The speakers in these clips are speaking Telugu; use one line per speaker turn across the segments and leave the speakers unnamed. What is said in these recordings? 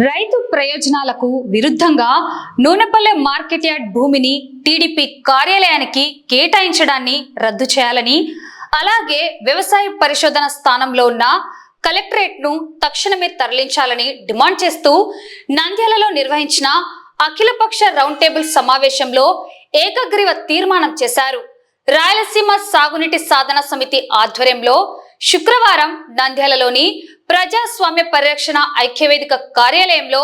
రైతు ప్రయోజనాలకు విరుద్ధంగా నూనెపల్లె మార్కెట్ యార్డ్ భూమిని టీడీపీ కార్యాలయానికి కేటాయించడాన్ని రద్దు చేయాలని, అలాగే వ్యవసాయ పరిశోధన స్థానంలో ఉన్న కలెక్టరేట్ ను తక్షణమే తరలించాలని డిమాండ్ చేస్తూ నంద్యాలలో నిర్వహించిన అఖిలపక్ష రౌండ్ టేబుల్ సమావేశంలో ఏకగ్రీవ తీర్మానం చేశారు. రాయలసీమ సాగునీటి సాధన సమితి ఆధ్వర్యంలో శుక్రవారం నంద్యాలలోని ప్రజాస్వామ్య పరిరక్షణ ఐక్యవేదిక కార్యాలయంలో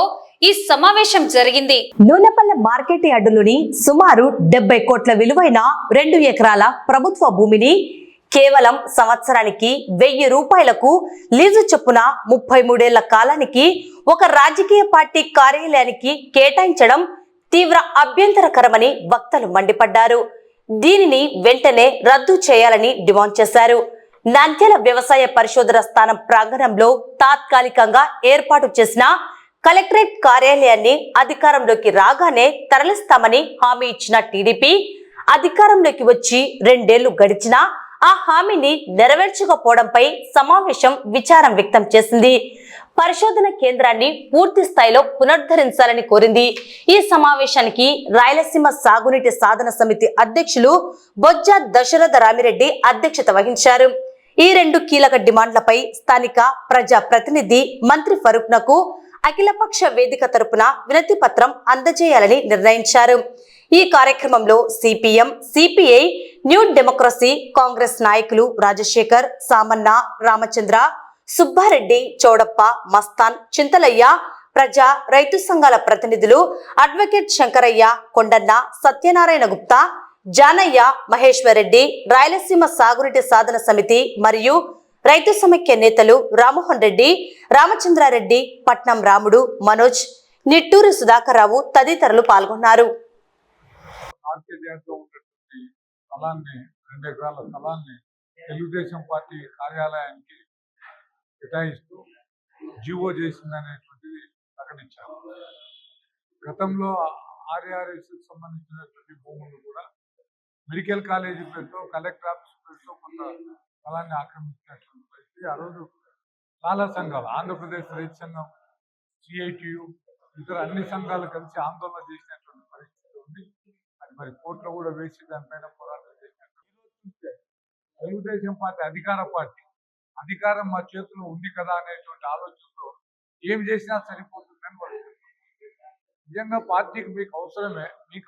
ఈ సమావేశం జరిగింది.
నూనెపల్లె మార్కెట్ యార్డులోని సుమారు 70 కోట్ల విలువైన 2 ఎకరాల ప్రభుత్వ భూమిని కేవలం సంవత్సరానికి 1000 రూపాయలకు లీజు చొప్పున 33 ఏళ్ల కాలానికి ఒక రాజకీయ పార్టీ కార్యాలయానికి కేటాయించడం తీవ్ర అభ్యంతరకరమని వక్తలు మండిపడ్డారు. దీనిని వెంటనే రద్దు చేయాలని డిమాండ్ చేశారు. నంద్యాల వ్యవసాయ పరిశోధన స్థానం ప్రాంగణంలో తాత్కాలికంగా ఏర్పాటు చేసిన కలెక్టరేట్ కార్యాలయాన్ని అధికారంలోకి రాగానే తరలిస్తామని హామీ ఇచ్చిన టీడీపీ అధికారంలోకి వచ్చి 2 ఏళ్లు గడిచినా ఆ హామీని నెరవేర్చకపోవడంపై సమావేశం విచారం వ్యక్తం చేసింది. పరిశోధన కేంద్రాన్ని పూర్తి స్థాయిలో పునరుద్ధరించాలని కోరింది. ఈ సమావేశానికి రాయలసీమ సాగునీటి సాధన సమితి అధ్యక్షులు బొజ్జ దశరథ రామిరెడ్డి అధ్యక్షత వహించారు. ఈ 2 కీలక డిమాండ్లపై స్థానిక ప్రజా ప్రతినిధి మంత్రి ఫరూక్ నకు అఖిలపక్ష వేదిక తరపున వినతి పత్రం అందజేయాలని నిర్ణయించారు. ఈ కార్యక్రమంలో CPM, CPI, new democracy, Congress నాయకులు రాజశేఖర్, సామన్న, రామచంద్ర, సుబ్బారెడ్డి, చౌడప్ప, మస్తాన్, చింతలయ్య, ప్రజా రైతు సంఘాల ప్రతినిధులు అడ్వకేట్ శంకరయ్య, కొండన్న, సత్యనారాయణ గుప్తా, జానయ్య, మహేశ్వరరెడ్డి, రాయలసీమ సాగునీటి సాధన సమితి మరియు రైతు సమైక్య నేతలు రామ్మోహన్ రెడ్డి, రామచంద్రారెడ్డి, పట్నం రాముడు, మనోజ్, నిట్టూరు సుధాకర్ రావు తదితరులు పాల్గొన్నారు.
తెలుగుదేశం పార్టీ కార్యాలయానికి కేటాయిస్తూ జీవో చేసిందనేటువంటిది ప్రకటించారు. గతంలో ఆర్ఆర్ఎస్ సంబంధించినటువంటి భూములు కూడా మెడికల్ కాలేజీ పేరుతో, కలెక్టర్ ఆఫీస్ పేరుతో కొంత స్థలాన్ని ఆక్రమించినటువంటి పరిస్థితి. ఆ రోజు చాలా సంఘాలు, ఆంధ్రప్రదేశ్ రైతు సంఘం, సిఐటియు, ఇతర అన్ని సంఘాలు కలిసి ఆందోళన చేసినటువంటి పరిస్థితి ఉంది. అది మరి కోర్టులో కూడా వేసి దానిపైన పోరాటం చేసినటువంటి తెలుగుదేశం పార్టీ అధికారం మా చేతిలో ఉంది కదా అనేటువంటి ఆలోచనతో ఏం చేసినా సరిపోతుందని వాళ్ళు నిజంగా పార్టీకి మీకు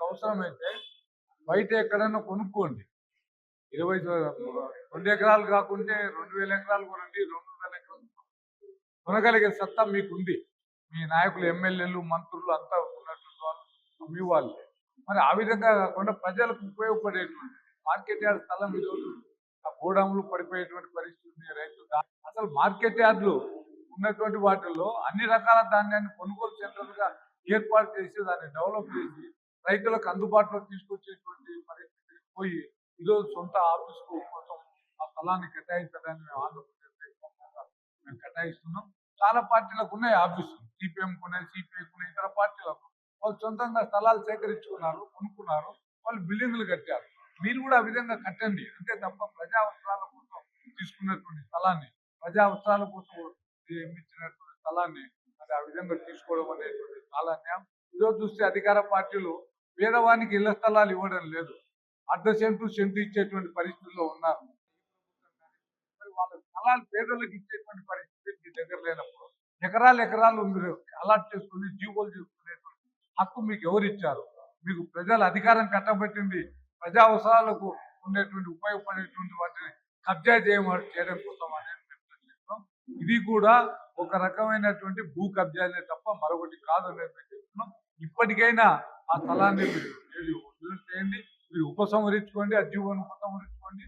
అవసరమైతే బయట ఎక్కడైనా కొనుక్కోండి. 2 ఎకరాలు కాకుంటే 2000 ఎకరాలు కొనండి, 2000 ఎకరాలు కొనగలిగే సత్తా మీకుంది. మీ నాయకులు, ఎమ్మెల్యేలు, మంత్రులు అంతా ఉన్నటువంటి వాళ్ళు మీ వాళ్ళే. మరి ఆ విధంగా కాకుండా ప్రజలకు ఉపయోగపడేటువంటి మార్కెట్ యార్డ్ స్థలం ఈరోజు ఆ గోడాములు పడిపోయేటువంటి పరిస్థితి ఉంది. రైతులు అసలు మార్కెట్ యార్డులు ఉన్నటువంటి వాటిల్లో అన్ని రకాల ధాన్యాన్ని కొనుగోలు సెంటర్లుగా ఏర్పాటు చేసి దాన్ని డెవలప్ చేసి రైతులకు అందుబాటులో తీసుకొచ్చేటువంటి పరిస్థితి పోయి ఈరోజు సొంత ఆఫీస్ కోసం ఆ స్థలాన్ని కేటాయించడానికి మేము ఆంధ్రప్రదేశ్ మేము కేటాయిస్తున్నాం. చాలా పార్టీలకు ఉన్నాయి ఆఫీసులు, సిపిఎంకు ఉన్నాయి, సిపిఐకు ఉన్నాయి, ఇతర పార్టీలకు. వాళ్ళు సొంతంగా స్థలాలు సేకరించుకున్నారు, కొనుక్కున్నారు, వాళ్ళు బిల్డింగ్లు కట్టారు. మీరు కూడా ఆ విధంగా కట్టండి. అంతే తప్ప ప్రజా అవసరాల కోసం తీసుకున్నటువంటి స్థలాన్ని, ప్రజా అవసరాల కోసం నిర్మించినటువంటి స్థలాన్ని అది ఆ విధంగా తీసుకోవడం అనేటువంటి చాలా అన్యాయం. ఈరోజు చూస్తే అధికార పార్టీలు పేదవానికి ఇళ్ల స్థలాలు ఇవ్వడం లేదు, అర్ధ సెంటు ఇచ్చేటువంటి పరిస్థితుల్లో ఉన్నారు. మరి వాళ్ళ స్థలాలు పేదలకు ఇచ్చేటువంటి పరిస్థితి మీ దగ్గర లేనప్పుడు ఎకరాలు మీరు అలాట్ చేసుకుని జీవోలు చేసుకునేటువంటి హక్కు మీకు ఎవరు ఇచ్చారు? మీకు ప్రజల అధికారం కట్టబెట్టింది ప్రజా అవసరాలకు ఉండేటువంటి ఉపయోగపడేటువంటి వాటిని కబ్జా చేయడం కోసం అనేది చెప్తున్నాం. ఇది కూడా ఒక రకమైనటువంటి భూ కబ్జాలే తప్ప మరొకటి కాదు అనేది చెప్తున్నాం. ఇప్పటికైనా ఆ స్థలాన్ని మీరు చేయండి, మీరు ఉపసంహరించుకోండి, ఆ జీవోను ఉపసంహరించుకోండి.